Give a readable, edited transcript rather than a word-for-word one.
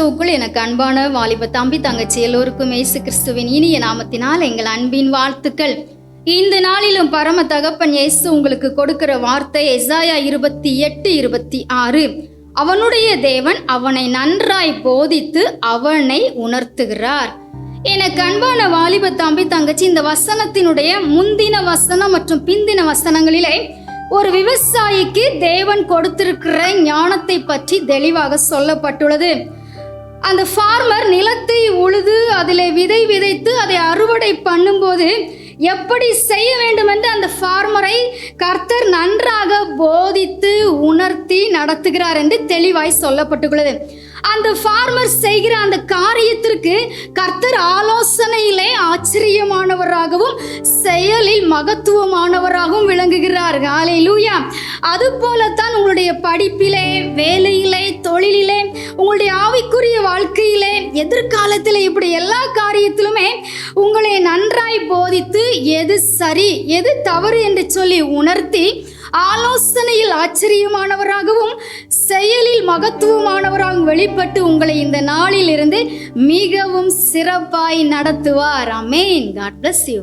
கிறிஸ்துவுக்குள் எனக்கு அன்பான வாலிப தம்பி தங்கச்சி எல்லோருக்கும் இயேசு கிறிஸ்துவின் இனிய நாமத்தினால் எங்கள் அன்பின் வாழ்த்துக்கள். இந்த நாளிலும் பரம தகப்பன் இயேசு உங்களுக்கு கொடுக்கிற வார்த்தை எசாயா 28:26. அவனுடைய தேவன் அவனை நன்றாய் போதித்து அவனை உணர்த்துகிறார். எனக்கு அன்பான வாலிப தம்பி தங்கச்சி, இந்த வசனத்தினுடைய முந்தின வசனம் மற்றும் பிந்தின வசனங்களிலே ஒரு விவசாயிக்கு தேவன் கொடுத்திருக்கிற ஞானத்தை பற்றி தெளிவாக சொல்லப்பட்டுள்ளது. அந்த ஃபார்மர் நிலத்தை உழுது அதிலே விதை விதைத்து அதை அறுவடை பண்ணும்போது எப்படி செய்ய வேண்டும் என்று அந்த ஃபார்மரை கர்த்தர் நன்றாக போதித்து உணர்த்தி நடத்துகிறார் என்று தெளிவாய் சொல்லப்பட்டுள்ளது. அந்த ஃபார்மர் செய்கிற அந்த காரியத்திற்கு கர்த்தர் ஆலோசனையிலே ஆச்சரியமானவராகவும் செயலில் மகத்துவமானவராகவும் விளங்குகிறார். ஹல்லேலூயா. அது போலத்தான் உங்களுடைய படிப்பிலே, வேலையிலே, தொழிலிலே, உங்களுடைய ஆவிக்குரிய வாழ்க்கையிலே, எதிர்காலத்தில் இப்படி எல்லா காரியத்திலுமே உங்களை நன்றாய் போதித்து எது சரி எது தவறு என்று சொல்லி உணர்த்தி ஆலோசனையில் ஆச்சரியமானவராகவும் செயலில் மகத்துவமானவராகவும் வெளிப்பட்டு உங்களை இந்த நாளில் இருந்து மிகவும் சிறப்பாய் நடத்துவார். ஆமென். God bless you.